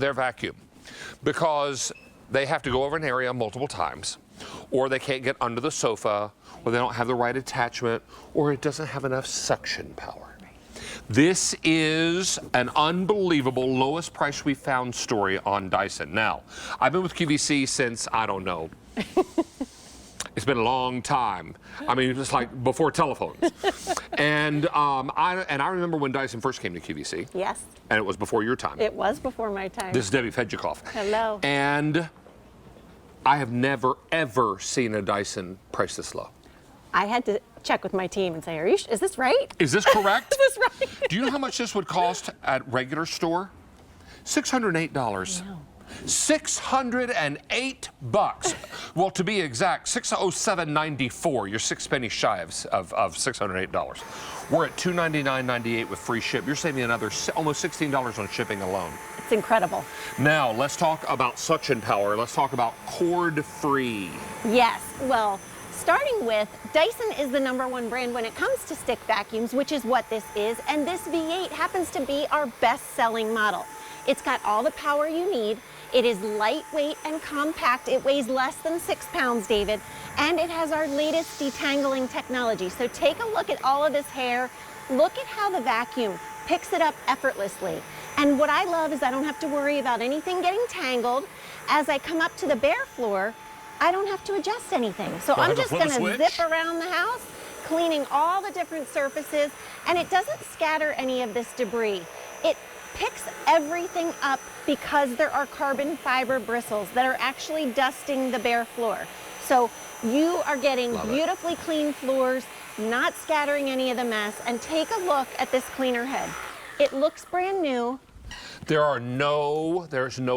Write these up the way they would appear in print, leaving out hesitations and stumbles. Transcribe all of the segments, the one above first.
their vacuum because they have to go over an area multiple times, or they can't get under the sofa, or they don't have the right attachment, or it doesn't have enough suction power. This is an unbelievable lowest price we found story on Dyson. Now, I've been with QVC since, I don't know, it's been a long time. I mean, it's like before telephones. And I remember when Dyson first came to QVC. Yes. And it was before your time. It was before my time. This is Debbie Fedjikoff. Hello. And I have never, ever seen a Dyson price this low. I had to check with my team and say, is this right? Is this correct? Is this right? Do you know how much this would cost at regular store? $608. No. 608 bucks. Well, to be exact, $607.94. You're 6 pennies shy of $608. We're at $299.98 with free ship. You're saving another almost $16 on shipping alone. It's incredible. Now, let's talk about suction power. Let's talk about cord-free. Yes. Well, starting with, Dyson is the #1 brand when it comes to stick vacuums, which is what this is, and this V8 happens to be our best-selling model. It's got all the power you need. It is lightweight and compact. It weighs less than 6 pounds, David, and it has our latest detangling technology. So take a look at all of this hair. Look at how the vacuum picks it up effortlessly. And what I love is I don't have to worry about anything getting tangled. As I come up to the bare floor, I don't have to adjust anything. So I'm just gonna zip around the house, cleaning all the different surfaces, and it doesn't scatter any of this debris. It picks everything up because there are carbon fiber bristles that are actually dusting the bare floor. So you are getting beautifully clean floors, not scattering any of the mess, and take a look at this cleaner head. It looks brand new. There's no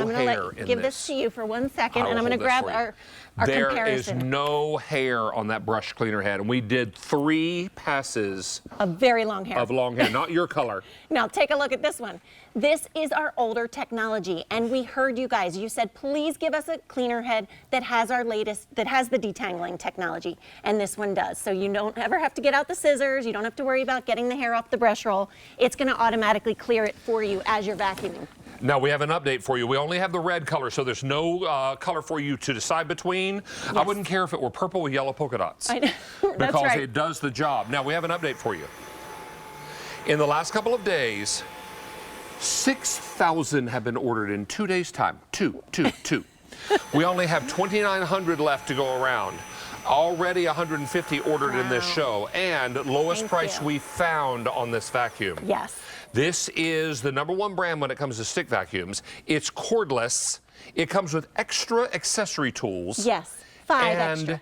hair in this. Give this to you for 1 second, and I'm gonna grab our comparison. There is no hair on that brush cleaner head, and we did 3 passes of very long hair. Of long hair, not your color. Now take a look at this one. This is our older technology, and we heard you guys. You said, please give us a cleaner head that has our latest, that has the detangling technology, and this one does. So you don't ever have to get out the scissors. You don't have to worry about getting the hair off the brush roll. It's gonna automatically clear it for you as you're vacuuming. Now we have an update for you. We only have the red color, so there's no color for you to decide between. Yes. I wouldn't care if it were purple with yellow polka dots. I know. That's because right. It does the job. Now we have an update for you. In the last couple of days, 6,000 have been ordered in 2 days' time. Two. We only have 2,900 left to go around. Already 150 ordered in this show, and lowest price we found on this vacuum. Yes. This is the #1 brand when it comes to stick vacuums. It's cordless. It comes with extra accessory tools. Yes, 5 and extra.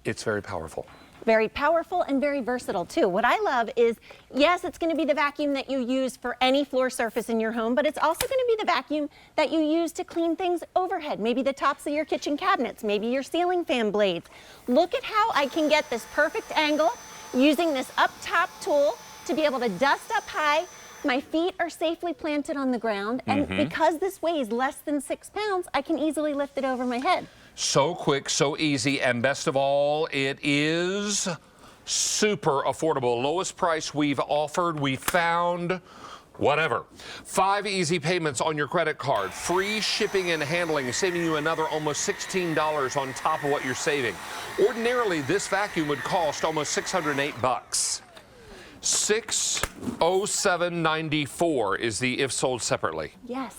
It's very powerful. Very powerful and very versatile too. What I love is, yes, it's going to be the vacuum that you use for any floor surface in your home, but it's also going to be the vacuum that you use to clean things overhead, maybe the tops of your kitchen cabinets, maybe your ceiling fan blades. Look at how I can get this perfect angle using this up top tool to be able to dust up high. My feet are safely planted on the ground, and because this weighs less than 6 pounds, I can easily lift it over my head. So quick, so easy, and best of all, it is super affordable. Lowest price we've offered, we found, whatever. 5 easy payments on your credit card, free shipping and handling, saving you another almost $16 on top of what you're saving. Ordinarily, this vacuum would cost almost 608 bucks. $607.94 is the if sold separately. Yes.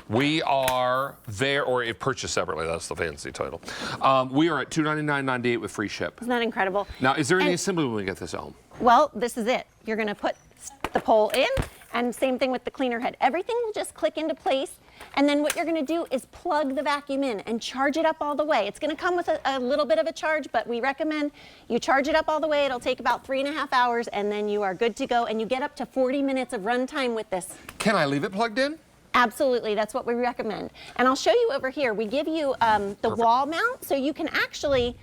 We are there, or if purchased separately, that's the fancy title. We are at $299.98 with free ship. Isn't that incredible? Now, is there any assembly when we get this home? Well, this is it. You're gonna put the pole in, and same thing with the cleaner head. Everything will just click into place, and then what you're gonna do is plug the vacuum in and charge it up all the way. It's gonna come with a little bit of a charge, but we recommend you charge it up all the way. It'll take about 3.5 hours, and then you are good to go, and you get up to 40 minutes of run time with this. Can I leave it plugged in? Absolutely, that's what we recommend. And I'll show you over here. We give you the wall mount, so you can actually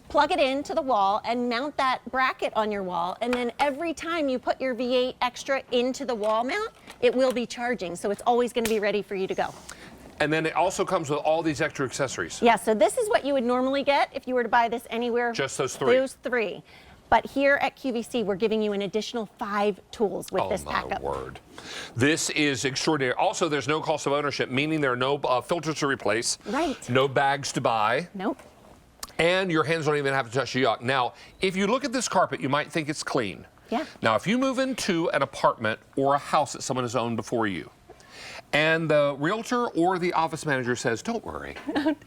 plug it into the wall and mount that bracket on your wall, and then every time you put your V8 Extra into the wall mount, it will be charging, so it's always going to be ready for you to go. And then it also comes with all these extra accessories. Yeah, so this is what you would normally get if you were to buy this anywhere. Just those 3? Those 3. But here at QVC, we're giving you an additional 5 tools with this backup. Oh, my word. This is extraordinary. Also, there's no cost of ownership, meaning there are no filters to replace. Right. No bags to buy. Nope. And your hands don't even have to touch the yacht. Now, if you look at this carpet, you might think it's clean. Yeah. Now, if you move into an apartment or a house that someone has owned before you, and the realtor or the office manager says, don't worry.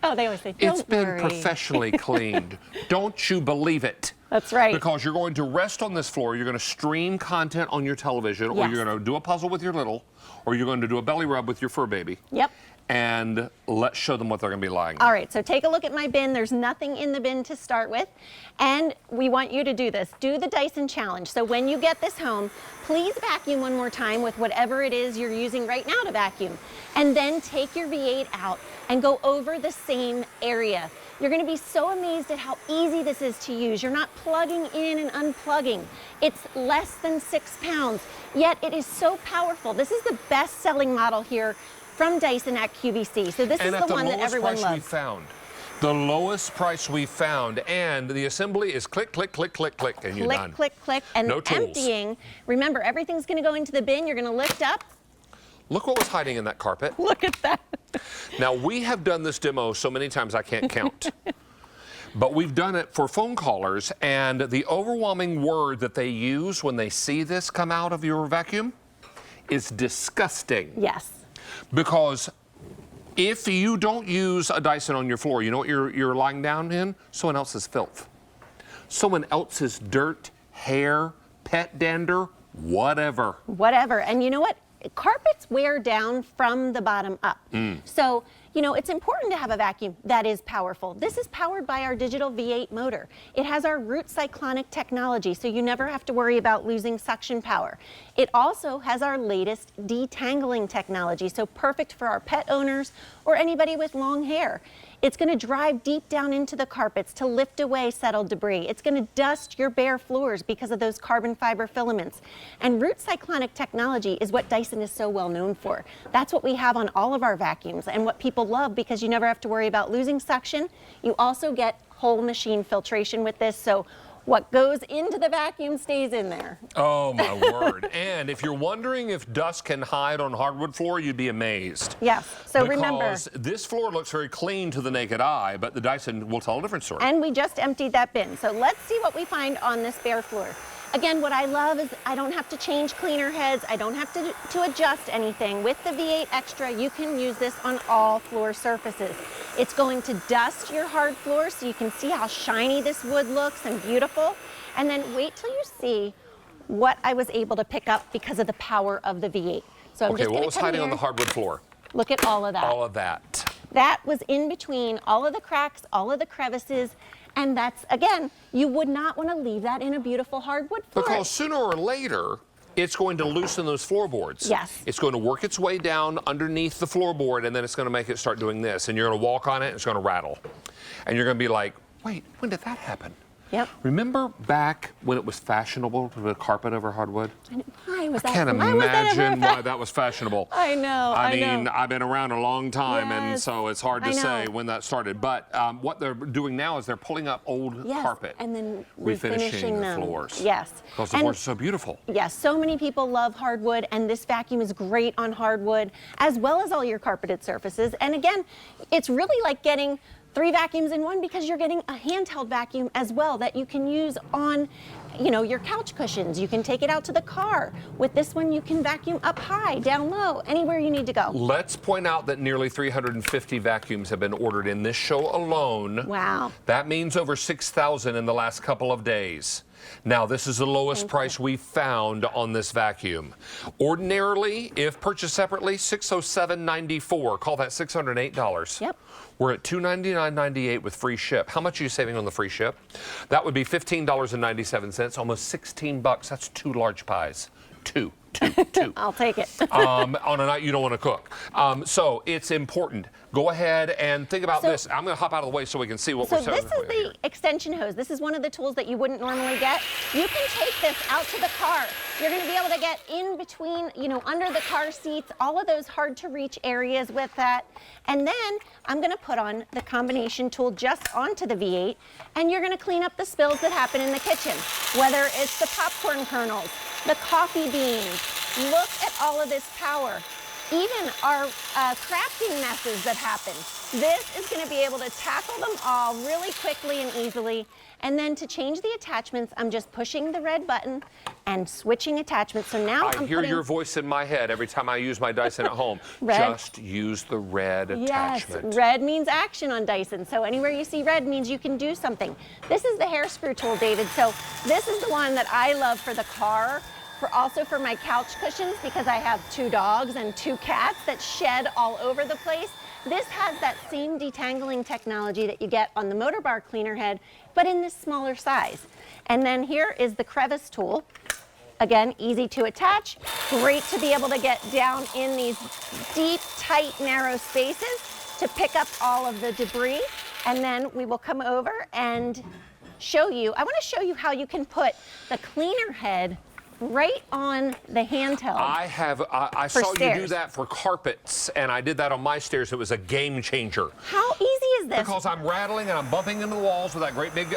Oh, they always say, don't It's been worry. professionally cleaned. Don't you believe it? That's right. Because you're going to rest on this floor, you're going to stream content on your television, or Yes. you're going to do a puzzle with your little, or you're going to do a belly rub with your fur baby. Yep. And let's show them what they're going to be lying on. All right, so take a look at my bin. There's nothing in the bin to start with. And we want you to do this. Do the Dyson challenge. So when you get this home, please vacuum one more time with whatever it is you're using right now to vacuum. And then take your V8 out and go over the same area. You're going to be so amazed at how easy this is to use. You're not plugging in and unplugging. It's less than 6 pounds, yet it is so powerful. This is the best-selling model here from Dyson at QVC. So this is the one that everyone loves. And at the lowest price we found. The lowest price we found. And the assembly is click, click, click, click, click, and you're done. Click, click, click. And No tools. emptying. Remember, everything's going to go into the bin. You're going to lift up. Look what was hiding in that carpet. Look at that. Now, we have done this demo so many times I can't count. But we've done it for phone callers, and the overwhelming word that they use when they see this come out of your vacuum is disgusting. Yes. Because if you don't use a Dyson on your floor, you know what you're lying down in? Someone else's filth. Someone else's dirt, hair, pet dander, whatever. Whatever. And you know what? Carpets wear down from the bottom up. So, you know, it's important to have a vacuum that is powerful. This is powered by our digital V8 motor. It has our root cyclonic technology, so you never have to worry about losing suction power. It also has our latest de-tangling technology, so perfect for our pet owners or anybody with long hair. It's going to drive deep down into the carpets to lift away settled debris. It's going to dust your bare floors because of those carbon fiber filaments. And root cyclonic technology is what Dyson is so well known for. That's what we have on all of our vacuums and what people love because you never have to worry about losing suction. You also get whole machine filtration with this, so what goes into the vacuum stays in there. Oh, my word. And if you're wondering if dust can hide on hardwood floor, you'd be amazed. Yes. So remember, because this floor looks very clean to the naked eye, but the Dyson will tell a different story. and we just emptied that bin. So let's see what we find on this bare floor. Again, what I love is I don't have to change cleaner heads. I don't have to adjust anything. With the V8 Extra, you can use this on all floor surfaces. It's going to dust your hard floor so you can see how shiny this wood looks and beautiful. And then wait till you see what I was able to pick up because of the power of the V8. So I'm Okay, just what gonna was come hiding on here. the hardwood floor? Look at all of that. All of that. That was in between all of the cracks, all of the crevices, and that's, again, you would not want to leave that in a beautiful hardwood floor. Because sooner or later, it's going to loosen those floorboards. Yes. It's going to work its way down underneath the floorboard, and then it's going to make it start doing this. And you're going to walk on it, and it's going to rattle. And you're going to be like, wait, when did that happen? Yep. Remember back when it was fashionable to put a carpet over hardwood? Why was that? I can't why was that ever imagine why that was fashionable. I know. I mean, I've been around a long time, and Yes, so it's hard to I know. say when that started. But what they're doing now is they're pulling up old Yes, carpet, and then refinishing the them. floors. Yes. Because the And- floors are so beautiful. Yes, so many people love hardwood, and this vacuum is great on hardwood, as well as all your carpeted surfaces. And again, it's really like getting 3 vacuums in one because you're getting a handheld vacuum as well that you can use on, you know, your couch cushions. You can take it out to the car. With this one, you can vacuum up high, down low, anywhere you need to go. Let's point out that nearly 350 vacuums have been ordered in this show alone. Wow. That means over 6,000 in the last couple of days. Now, this is the lowest price we found on this vacuum. Ordinarily, if purchased separately, $607.94. Call that $608. Yep. We're at $299.98 with free ship. How much are you saving on the free ship? That would be $15.97, almost 16 bucks. That's 2 large pies. two. I'll take it. On a night you don't want to cook. So it's important. Go ahead and think about this. I'm going to hop out of the way so we can see what we're saying. So this is the extension hose. This is one of the tools that you wouldn't normally get. You can take this out to the car. You're going to be able to get in between, under the car seats, all of those hard to reach areas with that. And then I'm going to put on the combination tool just onto the V8, and you're going to clean up the spills that happen in the kitchen, whether it's the popcorn kernels, the coffee beans. Look at all of this power. Even our crafting messes that happen. This is going to be able to tackle them all really quickly and easily. And then to change the attachments, I'm just pushing the red button and switching attachments. So now I hear your voice in my head every time I use my Dyson at home. Just use the red attachment. Yes, red means action on Dyson. So anywhere you see red means you can do something. This is the hair screw tool, David. So this is the one that I love for the car. Also for my couch cushions, because I have 2 dogs and 2 cats that shed all over the place. This has that same detangling technology that you get on the Motorbar cleaner head, but in this smaller size. And then here is the crevice tool. Again, easy to attach, great to be able to get down in these deep, tight, narrow spaces to pick up all of the debris. And then we will come over and show you, I want to show you how you can put the cleaner head right on the handheld. I saw you do that for carpets, and I did that on my stairs. It was a game changer. How easy is this? Because I'm rattling and I'm bumping into the walls with that great big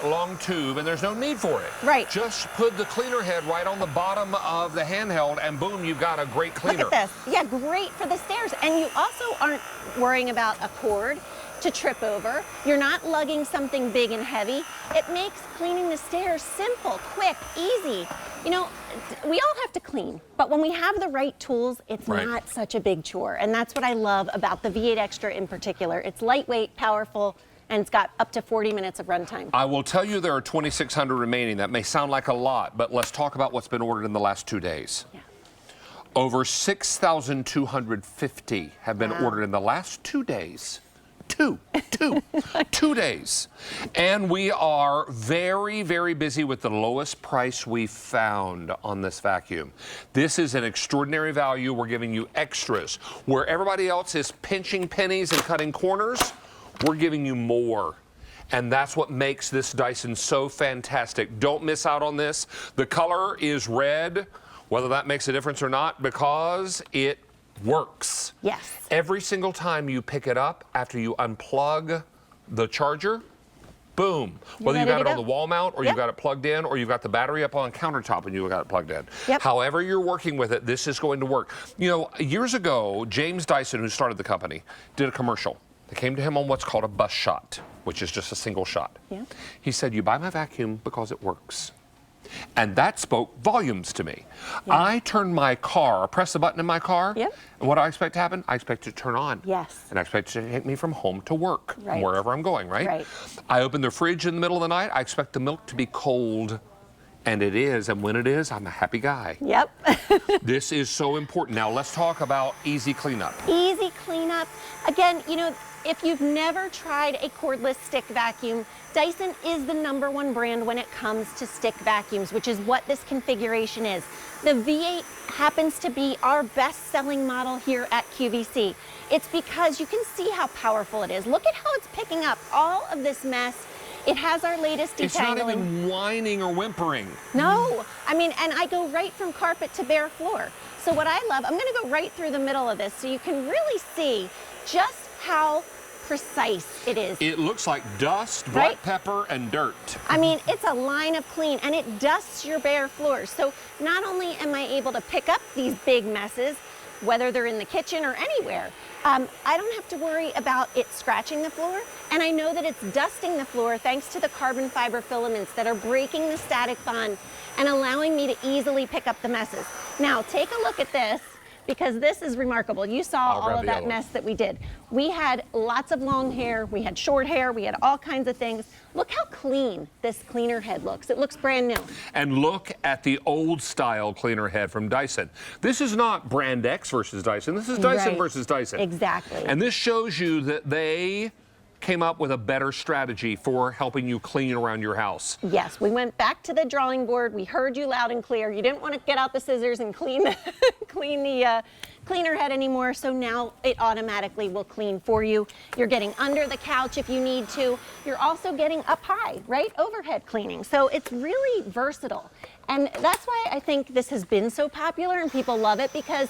long tube, and there's no need for it. Right. Just put the cleaner head right on the bottom of the handheld, and boom, you've got a great cleaner. Look at this. Yeah, great for the stairs. And you also aren't worrying about a cord to trip over. You're not lugging something big and heavy. It makes cleaning the stairs simple, quick, easy. We all have to clean, but when we have the right tools, it's not such a big chore. And that's what I love about the V8 Extra in particular. It's lightweight, powerful, and it's got up to 40 minutes of runtime. I will tell you there are 2,600 remaining. That may sound like a lot, but let's talk about what's been ordered in the last 2 days. Yeah. Over 6,250 have been ordered in the last 2 days. 2 days. And we are very, very busy with the lowest price we found on this vacuum. This is an extraordinary value. We're giving you extras. Where everybody else is pinching pennies and cutting corners, we're giving you more. And that's what makes this Dyson so fantastic. Don't miss out on this. The color is red, whether that makes a difference or not, because it works. Yes. Every single time you pick it up after you unplug the charger, boom. Whether you got it on the wall mount or you got it plugged in or you've got the battery up on the countertop and you got it plugged in. However you're working with it, this is going to work. Years ago, James Dyson, who started the company, did a commercial. They came to him on what's called a bus shot, which is just a single shot. He said, you buy my vacuum because it works. And that spoke volumes to me. I turn my car, press the button in my car, and what do I expect to happen? I expect it to turn on. Yes. And I expect it to take me from home to work, wherever I'm going, right? I open the fridge in the middle of the night, I expect the milk to be cold. And it is, and when it is, I'm a happy guy. This is so important. Now let's talk about easy cleanup. Easy cleanup. Again, if you've never tried a cordless stick vacuum, Dyson is the #1 brand when it comes to stick vacuums, which is what this configuration is. The V8 happens to be our best-selling model here at QVC. It's because you can see how powerful it is. Look at how it's picking up all of this mess. It has our latest detangling. It's not even whining or whimpering. No, and I go right from carpet to bare floor. So what I love, I'm gonna go right through the middle of this so you can really see just how precise it is. It looks like dust, black pepper, and dirt. It's a line of clean, and it dusts your bare floors. So not only am I able to pick up these big messes, whether they're in the kitchen or anywhere, I don't have to worry about it scratching the floor, and I know that it's dusting the floor thanks to the carbon fiber filaments that are breaking the static bond and allowing me to easily pick up the messes. Now, take a look at this, because this is remarkable. You saw all of that mess that we did. We had lots of long hair, we had short hair, we had all kinds of things. Look how clean this cleaner head looks. It looks brand new. And look at the old style cleaner head from Dyson. This is not brand X versus Dyson. This is Dyson versus Dyson. Exactly. And this shows you that they came up with a better strategy for helping you clean around your house. Yes, we went back to the drawing board. We heard you loud and clear. You didn't want to get out the scissors and clean the cleaner head anymore, so now it automatically will clean for you. You're getting under the couch if you need to. You're also getting up high, right? Overhead cleaning. So it's really versatile. And that's why I think this has been so popular and people love it, because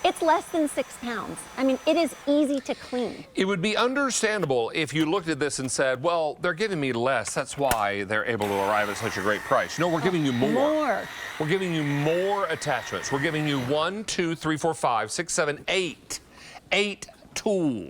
it's less than 6 pounds. I mean, it is easy to clean. It would be understandable if you looked at this and said, well, they're giving me less. That's why they're able to arrive at such a great price. No, we're giving you more. We're giving you more attachments. We're giving you 1, 2, 3, 4, 5, 6, 7, 8 tools